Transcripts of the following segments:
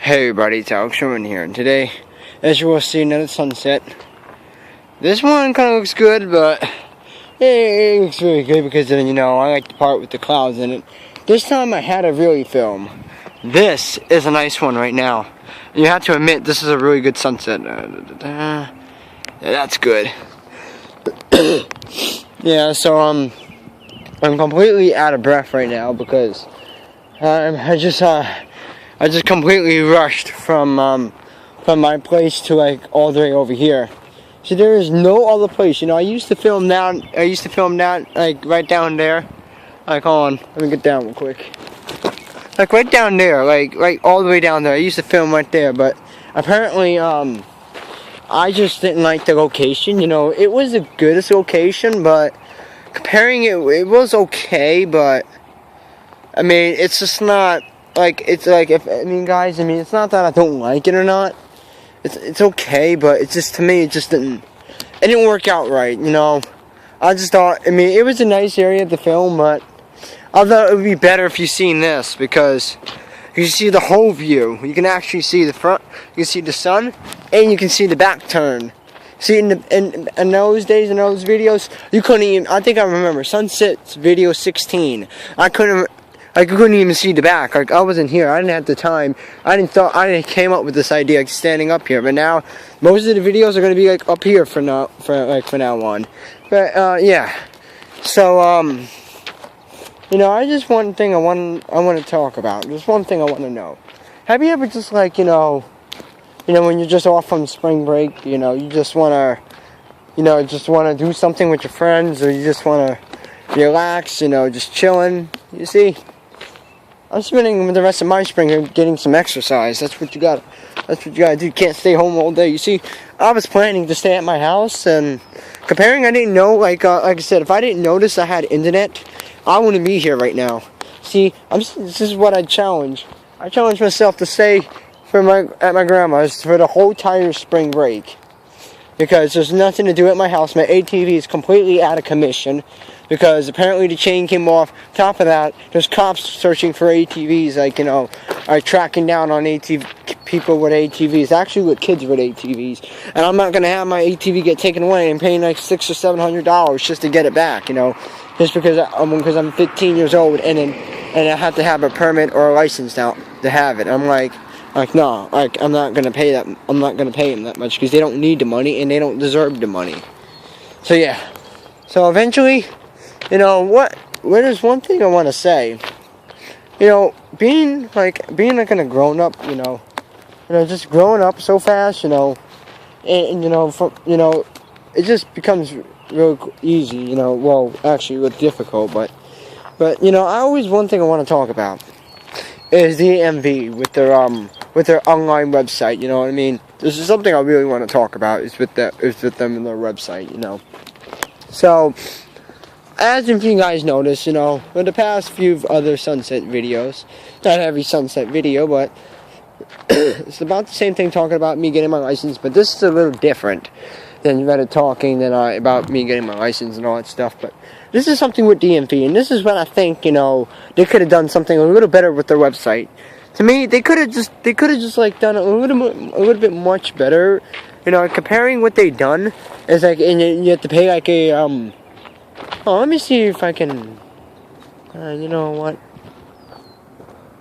Hey everybody, it's Alex Sherman here, and today, as you will see, another sunset. This one kind of looks good, but it looks really good because, I like the part with the clouds in it. This time I had to really film. This is a nice one right now. You have to admit, this is a really good sunset. Yeah, that's good. Yeah, so I'm completely out of breath right now because I just completely rushed from my place to all the way over here. So there is no other place. I used to film down. Right down there. Hold on, let me get down real quick. Right down there, right all the way down there. I used to film right there, but apparently I just didn't like the location. It was the goodest location, but comparing it was okay, but it's just not. It's not that I don't like it or not. It's okay, but it's just, to me, it didn't work out right, I just thought, it was a nice area to film, but I thought it would be better if you seen this, because you can see the whole view. You can actually see the front, you can see the sun, and you can see the back turn. See, in those days, in those videos, you couldn't even, I think I remember, Sunsets video 16, I couldn't even see the back. I wasn't here. I didn't have the time. I came up with this idea, standing up here. But now, most of the videos are going to be up here from now on. But yeah. So I just one thing I want to talk about. Just one thing I want to know. Have you ever just when you're just off from spring break, you just want to do something with your friends, or you just want to relax, just chilling. You see, I'm spending the rest of my spring getting some exercise. That's what you gotta do. You can't stay home all day. You see, I was planning to stay at my house, and comparing, I didn't know, like I said, if I didn't notice I had internet, I wouldn't be here right now. See, this is what I challenge. I challenge myself to stay at my grandma's for the whole entire spring break, because there's nothing to do at my house. My ATV is completely out of commission, because apparently the chain came off. Top of that, there's cops searching for ATVs, tracking down on people with ATVs, actually with kids with ATVs. And I'm not gonna have my ATV get taken away and paying $600 or $700 just to get it back, just because I'm 15 years old and I have to have a permit or a license now to have it. I'm no, I'm not gonna pay that. I'm not gonna pay them that much, because they don't need the money and they don't deserve the money. So yeah. So eventually, what is one thing I want to say? Being a grown up, just growing up so fast, and it just becomes real easy, well, actually, it's difficult, but one thing I want to talk about is DMV with their online website. You know what I mean? This is something I really want to talk about. Is with them and their website. So, as if you guys notice, in the past few other sunset videos, not every sunset video, but it's about the same thing, talking about me getting my license, but this is a little different than Reddit talking about me getting my license and all that stuff. But this is something with DMV, and this is when I think, they could have done something a little better with their website. To me, they could have just done a little bit much better. Comparing what they done is and you have to pay a oh, let me see if I can. You know what?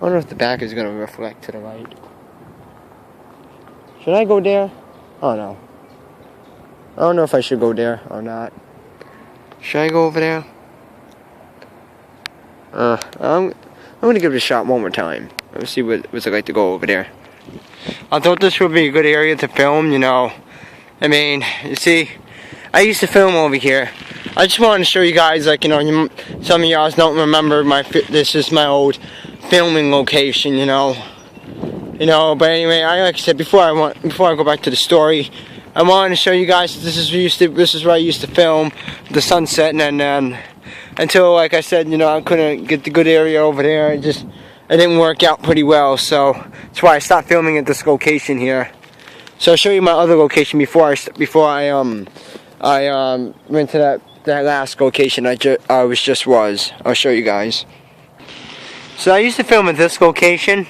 I wonder if the back is gonna reflect to the right. Should I go there? Oh no. I don't know if I should go there or not. Should I go over there? I'm gonna give it a shot one more time. Let's see what's it like to go over there. I thought this would be a good area to film, you see, I used to film over here. I just wanted to show you guys, some of y'all don't remember this is my old filming location, but anyway, like I said, before I go back to the story, I wanted to show you guys that this is where I used to film the sunset, and then until, like I said, I couldn't get the good area over there. It didn't work out pretty well, so that's why I stopped filming at this location here. So I'll show you my other location before I went to that last location I was. I'll show you guys. So I used to film at this location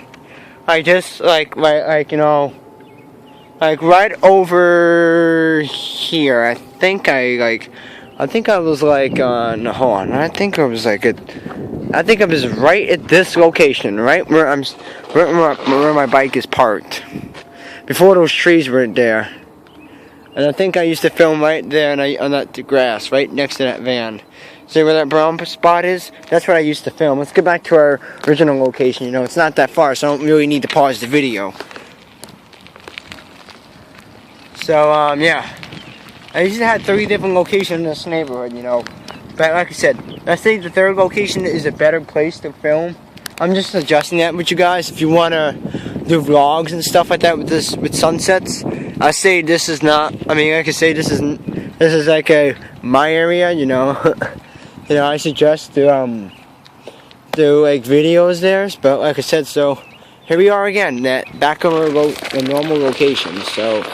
like just like you know, like right over here. I think I was like no, hold on. I think I was like right at this location, right where where my bike is parked. Before those trees were there. And I think I used to film right there on that grass, right next to that van. See where that brown spot is? That's where I used to film. Let's get back to our original location. You know, it's not that far, so I don't really need to pause the video. So, yeah. I used to have 3 different locations in this neighborhood, you know. But like I said, I think the 3rd location is a better place to film. I'm just adjusting that with you guys. If you want to do vlogs and stuff like that with sunsets, I say this is not. I mean, like I say, this is like my area. You know, you know. I suggest to do like videos there. But like I said, so here we are again, back on the normal location. So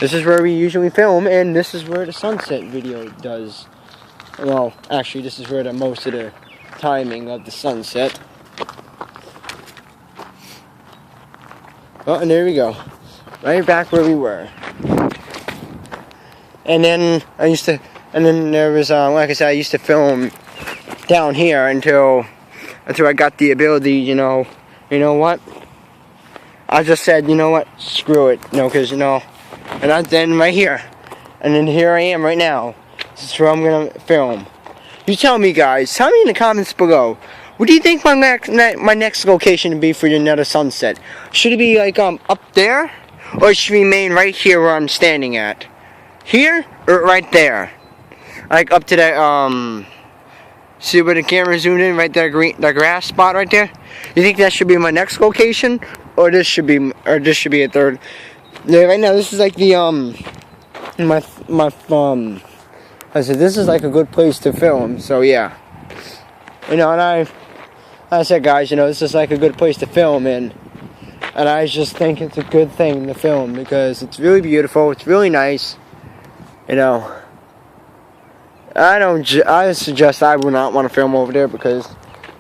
this is where we usually film, and this is where the sunset video does. Well, actually, this is where most of the timing of the sunset. Oh, and there we go. Right back where we were. And then there was, like I said, I used to film down here until I got the ability, you know what? I just said, you know what? Screw it. You know, because, you know, and then right here. And then here I am right now. This is where I'm going to film. You tell me, guys. Tell me in the comments below. What do you think my next location would be for another sunset? Should it be like up there, or should it remain right here where I'm standing at? Here or right there? Like up to that see where the camera zoomed in, right there, the grass spot right there. You think that should be my next location, or this should be a 3rd? Yeah, right now this is like the I said this is like a good place to film. So yeah, you know, and I said, guys, you know, this is like a good place to film, and I just think it's a good thing to film because it's really beautiful, it's really nice, you know. I suggest I would not want to film over there because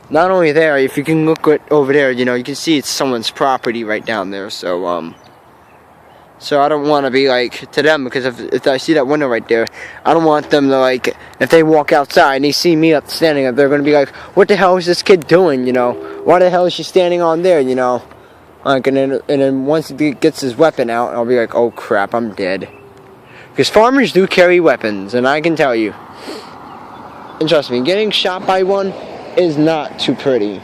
not only there, if you can look over there, you know, you can see it's someone's property right down there. So so I don't want to be like to them, because if I see that window right there, I don't want them to, like, if they walk outside and they see me standing up, they're going to be like, what the hell is this kid doing, you know? Why the hell is she standing on there, you know? Like, and then once he gets his weapon out, I'll be like, oh crap, I'm dead. Because farmers do carry weapons, and I can tell you. And trust me, getting shot by one is not too pretty.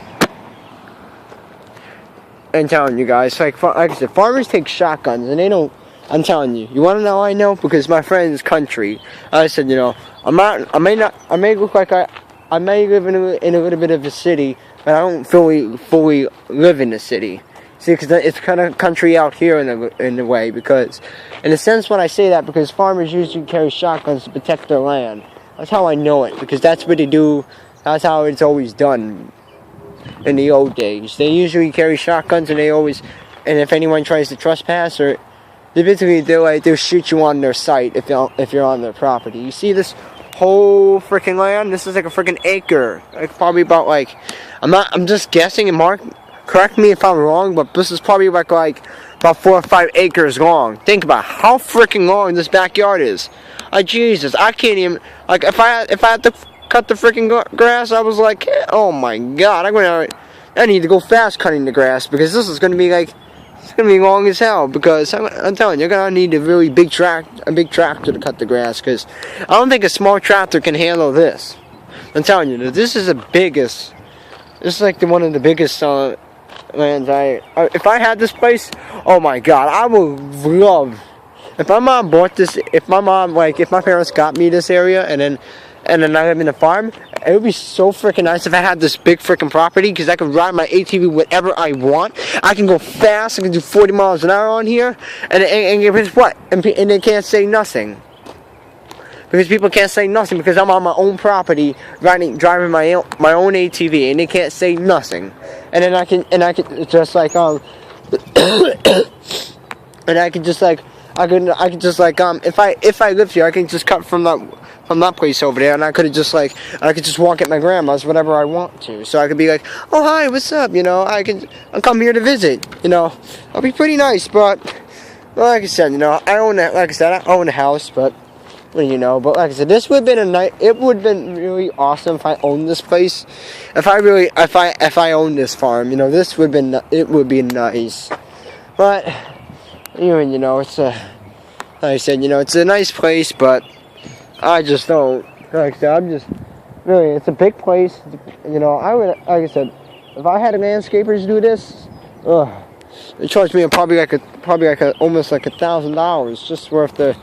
I'm telling you guys, like I said, farmers take shotguns, and they don't. I'm telling you. You want to know how I know? Because my friend's country. I said, you know, I may look like I may live in a little bit of a city, but I don't fully live in the city. See, because it's kind of country out here in a way. Because, in a sense, when I say that, because farmers usually carry shotguns to protect their land. That's how I know it, because that's what they do. That's how it's always done. In the old days, they usually carry shotguns, and if anyone tries to trespass, or they'll shoot you on their site if you're on their property. You see this whole freaking land? This is like a freaking acre. Like probably about like I'm just guessing, and Mark, correct me if I'm wrong, but this is probably like about 4 or 5 acres long. Think about how freaking long this backyard is. Like Jesus, I can't even, like, if I had to cut the freaking grass, I was like, oh my god, I need to go fast cutting the grass, because this is gonna be like, it's gonna be long as hell, because I'm telling you, you're gonna need a really big tractor to cut the grass, because I don't think a small tractor can handle this. I'm telling you, this is this is like one of the biggest lands if I had this place, oh my god, I would love, if my mom bought this, if my parents got me this area, and then I live in a farm, it would be so freaking nice if I had this big freaking property, because I could ride my ATV whatever I want. I can go fast, I can do 40 miles an hour on here, and guess what? And they can't say nothing. Because people can't say nothing, because I'm on my own property, driving my own ATV, and they can't say nothing. And then I can just like and I can just like if I lived here, I can just cut from that place over there, and I could just walk at my grandma's whenever I want to. So I could be like, oh hi, what's up? You know, I'll come here to visit. You know, I'll be pretty nice. But like I said, you know, I own a house, but you know, but like I said, this would have been it would have been really awesome if I owned this place. If I owned this farm, you know, it would be nice. But even, you know, like I said, you know, it's a nice place, but I just don't. Like I said, it's a big place. You know, like I said, if I had a landscaper to do this, it charged me probably almost like $1,000 just worth the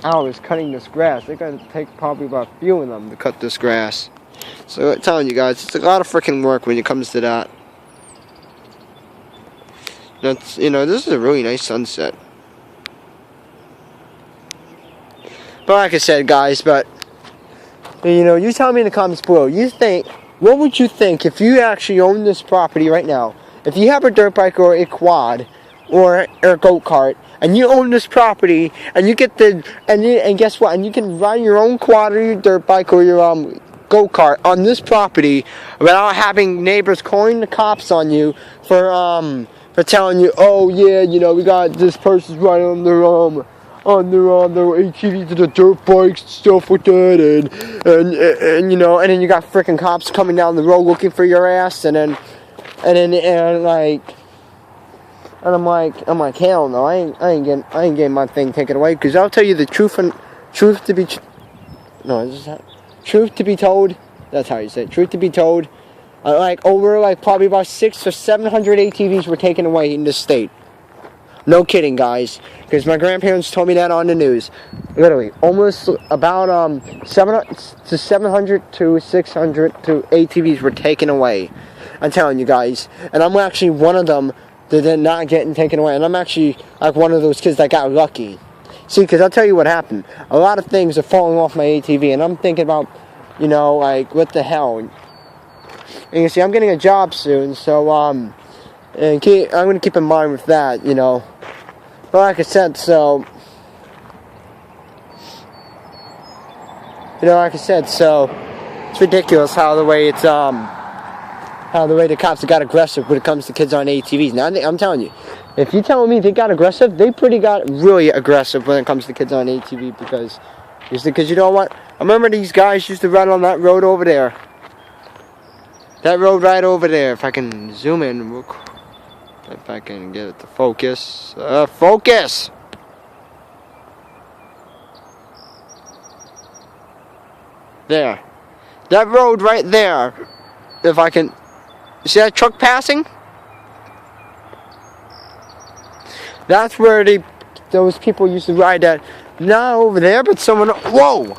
hours cutting this grass. They're gonna take probably about a few of them to cut this grass. So I'm telling you guys, it's a lot of freaking work when it comes to that. You know, this is a really nice sunset. But like I said, guys, you know, you tell me in the comments below, what would you think if you actually owned this property right now? If you have a dirt bike or a quad or a go-kart, and you own this property, and you get and guess what? And you can ride your own quad or your dirt bike or your go-kart on this property without having neighbors calling the cops on you for telling you, oh yeah, you know, we got this person's riding on their ATVs to the dirt bikes and stuff like that, and you know, and then you got freaking cops coming down the road looking for your ass, and I'm like, hell no, I ain't getting my thing taken away. Because I'll tell you the truth to be told. That's how you say it. Truth to be told, probably about 600 or 700 ATVs were taken away in this state. No kidding, guys. Because my grandparents told me that on the news. Literally, almost about 700 to 600 ATVs were taken away. I'm telling you guys, and I'm actually one of them. They're not getting taken away. And I'm actually like one of those kids that got lucky. See, because I'll tell you what happened. A lot of things are falling off my ATV. And I'm thinking about, you know, like, what the hell. And you see, I'm getting a job soon. So, I'm going to keep in mind with that, you know. But like I said, so it's ridiculous how the way the cops got aggressive when it comes to kids on ATVs. Now, I'm telling you, if you're telling me they got aggressive, they got really aggressive when it comes to kids on ATV, because you know what? I remember these guys used to run on that road over there. That road right over there. If I can zoom in real quick. If I can get it to focus. Focus! There. That road right there. If I can... You see that truck passing? That's where those people used to ride that. Not over there, but somewhere... Whoa!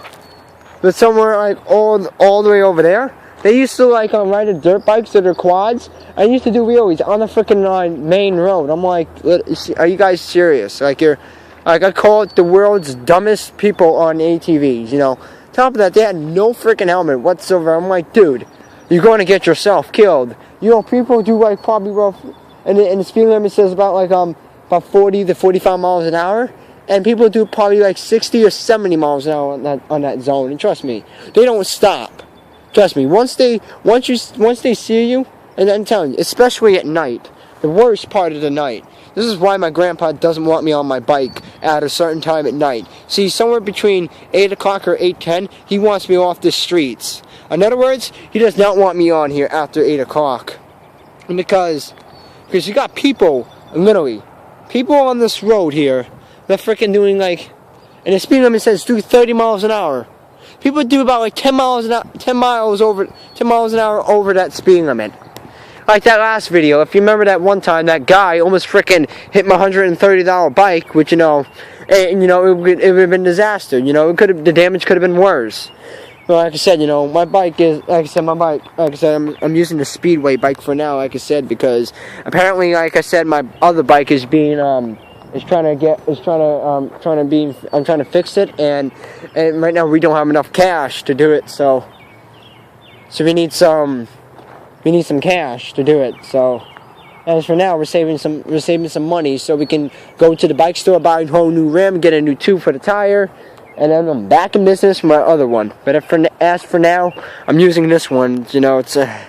But somewhere like all the way over there. They used to ride the dirt bikes or their quads. I used to do wheelies on the freaking main road. I'm like, are you guys serious? I call it the world's dumbest people on ATVs. You know, top of that, they had no freaking helmet whatsoever. I'm like, dude, you're going to get yourself killed. You know, people do probably rough, and the speed limit says about 40 to 45 miles an hour. And people do probably 60 or 70 miles an hour on that zone. And trust me, they don't stop. Trust me, once they see you, and I'm telling you, especially at night, the worst part of the night. This is why my grandpa doesn't want me on my bike at a certain time at night. See, somewhere between 8 o'clock or 8:10, he wants me off the streets. In other words, he does not want me on here after 8 o'clock. And because you got people, literally, people on this road here, that freaking doing and the speed limit says do 30 miles an hour. People do about 10 miles an hour over that speed limit. Like that last video, if you remember that one time, that guy almost freaking hit my $130 bike, which, you know, and, you know, it would have been a disaster. You know, the damage could have been worse. But like I said, you know, my bike is, I'm using the Speedway bike for now, like I said, because apparently, like I said, my other bike is being, I'm trying to fix it, and right now we don't have enough cash to do it, so we need some cash to do it. So as for now, we're saving some money so we can go to the bike store, buy a whole new rim, get a new tube for the tire, and then I'm back in business for my other one. But as for now, I'm using this one. You know, it's a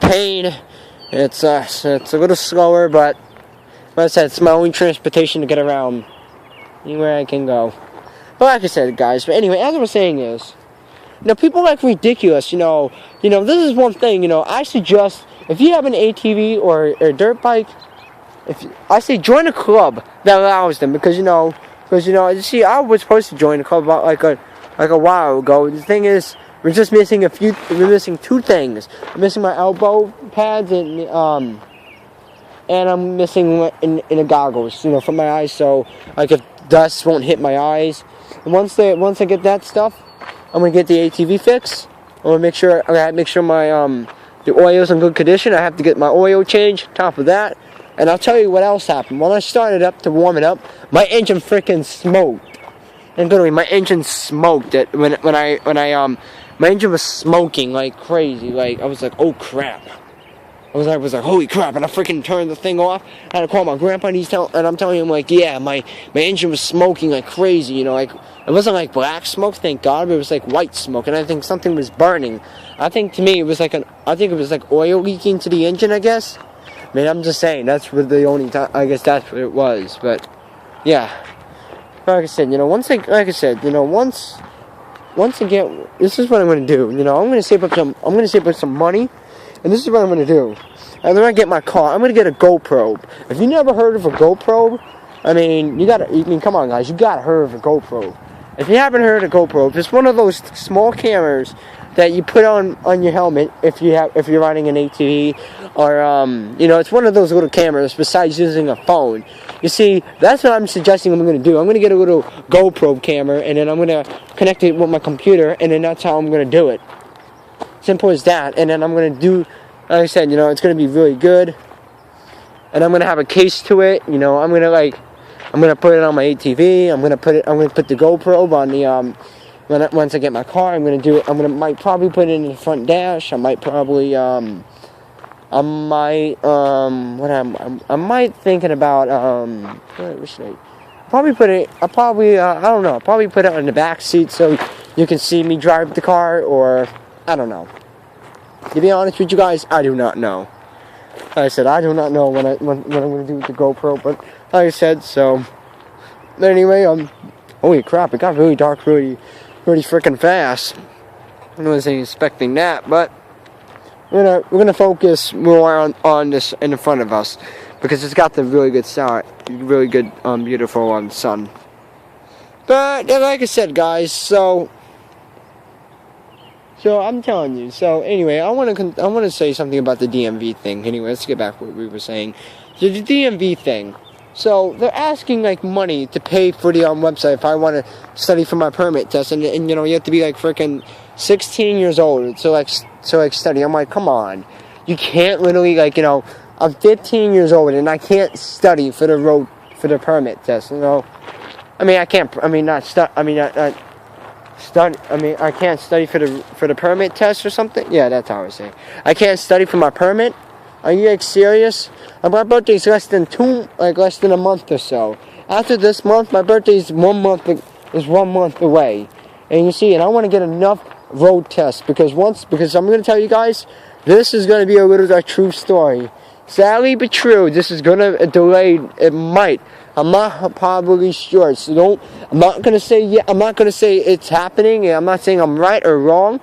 pain. It's a little slower, but like I said, it's my only transportation to get around anywhere I can go. But like I said, guys, but anyway, as I was saying is, you know, people like ridiculous, you know, this is one thing, you know, I suggest, if you have an ATV or a dirt bike, I say join a club that allows them, because, you know, you see, I was supposed to join a club about like a while ago. The thing is, we're missing two things. I'm missing my elbow pads and I'm missing in the goggles, you know, for my eyes, so like if dust won't hit my eyes. And once I get that stuff, I'm gonna get the ATV fix. I'm gonna make sure my the oil's in good condition. I have to get my oil changed. Top of that, and I'll tell you what else happened. When I started up to warm it up, my engine freaking smoked. And literally, my engine smoked it when my engine was smoking like crazy. Like I was like, oh crap. I was like, holy crap, and I freaking turned the thing off. I had to call my grandpa, and I'm telling him, like, yeah, my engine was smoking like crazy, you know, like, it wasn't like black smoke, thank God, but it was like white smoke, and I think something was burning. I think to me, it was like oil leaking to the engine, I guess. I mean, I'm just saying, that's what the only time, I guess that's what it was, but, yeah. Like I said, you know, once again, this is what I'm going to do, you know, I'm going to save up some money. And this is what I'm going to do. And then I get my car. I'm going to get a GoPro. If you never heard of a GoPro, I mean, come on, guys. You got to heard of a GoPro. If you haven't heard of a GoPro, it's one of those small cameras that you put on your helmet if you're riding an ATV, or you know, it's one of those little cameras besides using a phone. You see, that's what I'm suggesting I'm going to do. I'm going to get a little GoPro camera, and then I'm going to connect it with my computer, and then that's how I'm going to do it. Simple as that. And then I'm going to do, like I said, you know, it's going to be really good. And I'm going to have a case to it. You know, I'm going to put it on my ATV. I'm going to put the GoPro on the, once I get my car, might probably put it in the front dash. I might probably, I might thinking about, probably put it, I don't know, probably put it on the back seat so you can see me drive the car, or I don't know. To be honest with you guys, I do not know. Like I said, I do not know what I'm going to do with the GoPro, but like I said, so anyway, holy crap, it got really dark really freaking fast. I wasn't expecting that, but we're gonna focus more on this in front of us, because it's got the really good sound, really good, beautiful sun. But like I said, guys, so I'm telling you. So anyway, I want to say something about the DMV thing. Anyway, let's get back to what we were saying. The DMV thing. So they're asking like money to pay for the website if I want to study for my permit test, and you know, you have to be like freaking 16 years old to study. I'm like, come on, you can't literally, like, you know, I'm 15 years old and I can't study for the permit test. You know, I mean, I can't. I mean, I can't study for the permit test or something. Yeah, that's how I was saying. I can't study for my permit. Are you like serious? My birthday's less than a month or so. After this month, my birthday's 1 month away. And you see, and I want to get enough road tests, because I'm going to tell you guys, this is going to be a true story. Sadly but true, this is going to delay. It might. I'm not probably sure. So I'm not going to say it's happening. I'm not saying I'm right or wrong.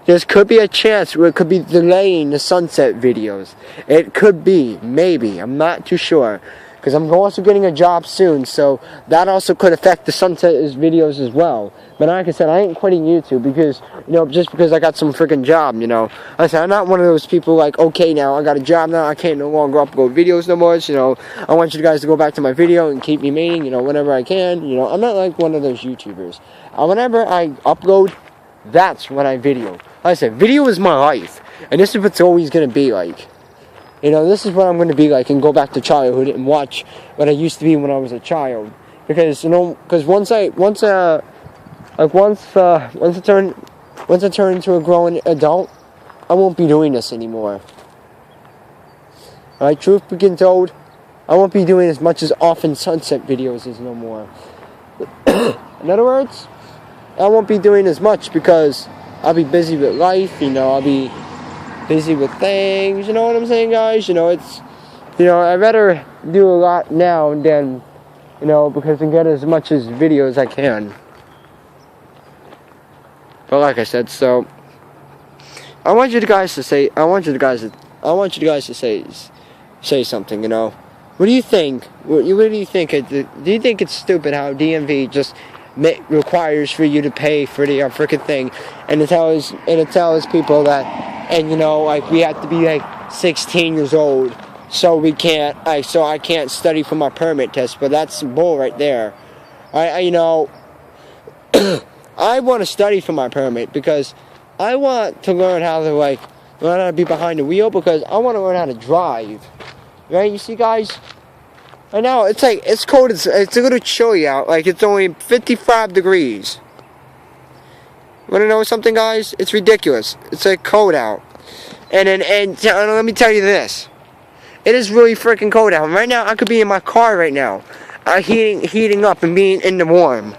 There could be a chance where it could be delaying the sunset videos. It could be, maybe. I'm not too sure. Because I'm also getting a job soon, so that also could affect the sunset videos as well. But like I said, I ain't quitting YouTube because, you know, just because I got some freaking job, you know. Like I said, I'm not one of those people like, okay, now I got a job now, I can't no longer upload videos no more. So, you know, I want you guys to go back to my video and keep me making, you know, whenever I can. You know, I'm not like one of those YouTubers. Whenever I upload, that's when I video. Like I said, video is my life, and this is what's always going to be like. You know, this is what I'm going to be like, and go back to childhood and watch what I used to be when I was a child. Because, you know, once I turn into a grown adult, I won't be doing this anymore. Alright, truth be told, I won't be doing as much as often sunset videos as no more. In other words, I won't be doing as much because I'll be busy with life, you know, I'll be busy with things, you know what I'm saying, guys? You know, it's, you know, I'd rather do a lot now than, you know, because I get as much as video as I can. But like I said, so I want you guys to say say something, you know. What do you think? What do you think? Do you think it's stupid how DMV just requires for you to pay for the freaking thing, and it tells people that, and you know, like we have to be like 16 years old, so I can't study for my permit test. But that's bull right there. You know, I want to study for my permit because I want to learn how to learn how to be behind the wheel, because I want to learn how to drive. Right? You see, guys? Right now, it's like, it's cold, it's a little chilly out, like it's only 55 degrees. Want to know something, guys? It's ridiculous. It's like cold out. And let me tell you this. It is really freaking cold out. Right now, I could be in my car right now, heating up and being in the warm.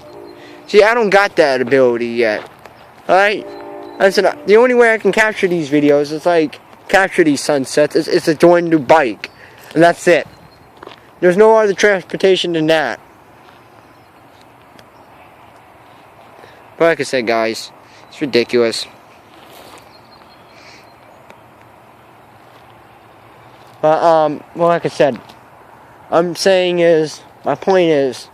See, I don't got that ability yet. Alright? Listen, the only way I can capture these videos is like, capture these sunsets, is to join a new bike. And that's it. There's no other transportation than that. But like I said, guys, it's ridiculous. But, well, like I said, my point is,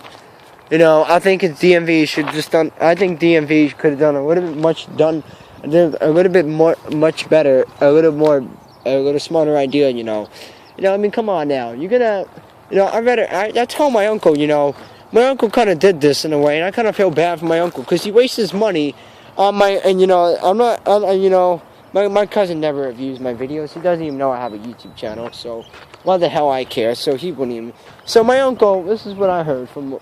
you know, I think DMV should just done, I think DMV could have done a little bit much better, a little smarter idea, you know. You know, I mean, come on now. You're gonna, you know, I told my uncle, you know, my uncle kind of did this in a way, and I kind of feel bad for my uncle, because he wastes his money on you know, my cousin never views my videos. He doesn't even know I have a YouTube channel, so why the hell I care? So he wouldn't even, so my uncle, this is what I heard from,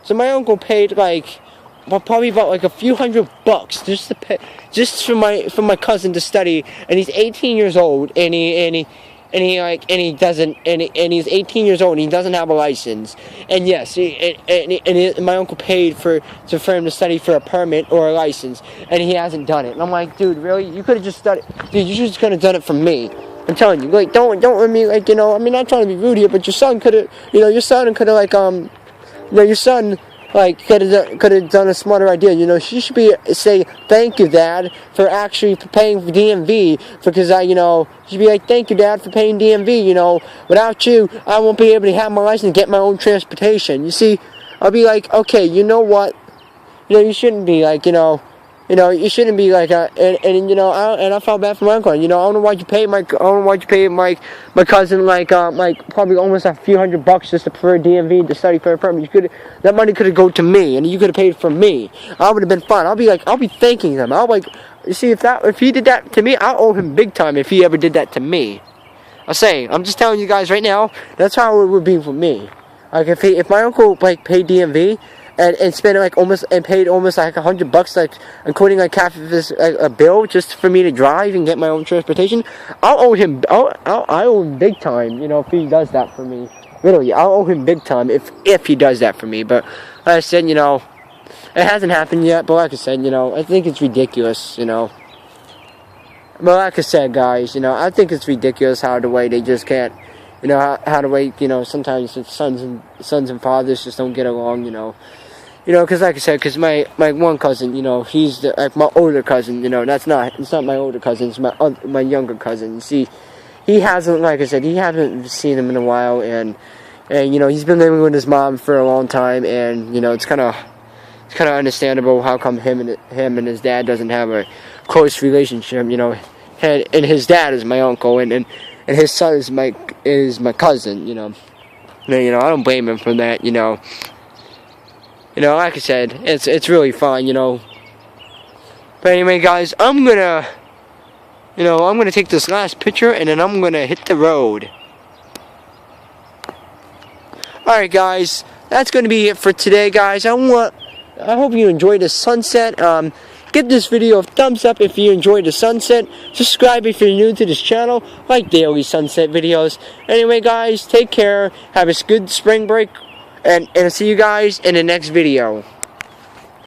so my uncle paid probably about like a few $100 just for my cousin to study, and he's 18 years old, and he's 18 years old and he doesn't have a license. And yes, my uncle paid for him to study for a permit or a license, and he hasn't done it. And I'm like, dude, really? You could have just studied. Dude, you just could have done it for me. I'm telling you, like, don't let me, like, you know, I mean, not trying to be rude here, but your son could have, you know, your son could have, like, you know, your son, like, could have done a smarter idea. You know, she should say thank you, Dad, for actually paying for DMV, because you know, she'd be like, thank you, Dad, for paying DMV. You know, without you, I won't be able to have my license and get my own transportation. You see, I'll be like, okay, you know what? You know, you shouldn't be like, you shouldn't be like, and you know, I felt bad for my uncle. You know, I don't know why you paid my cousin like probably almost a few $100 just for DMV to study for a permit. That money could have gone to me, and you could have paid for me. I would have been fine. I'll be thanking him. You see, if he did that to me, I'll owe him big time if he ever did that to me. I'm just telling you guys right now, that's how it would be for me. Like if my uncle like paid DMV. And spent paid almost like $100, like including like half of his a bill just for me to drive and get my own transportation. I owe him big time, you know, if he does that for me. Literally, I'll owe him big time if he does that for me. But like I said, you know, it hasn't happened yet. But like I said, you know, I think it's ridiculous, you know. But like I said, guys, you know, I think it's ridiculous how the way they just can't, you know, how the way, you know, sometimes sons and fathers just don't get along, you know. You know, because like I said, because my one cousin, you know, he's like my older cousin, you know, it's not my older cousin, it's my younger cousin. You see, he hasn't, like I said, he hasn't seen him in a while, and you know, he's been living with his mom for a long time, and you know, it's kind of understandable how come him and his dad doesn't have a close relationship, you know, and his dad is my uncle, and his son is my cousin, you know. You know, I don't blame him for that, you know. You know, like I said, it's really fun, you know. But anyway, guys, I'm gonna take this last picture, and then I'm gonna hit the road. Alright, guys, that's gonna be it for today, guys. I hope you enjoyed the sunset. Give this video a thumbs up if you enjoyed the sunset. Subscribe if you're new to this channel. Like daily sunset videos. Anyway, guys, take care. Have a good spring break. And I'll see you guys in the next video.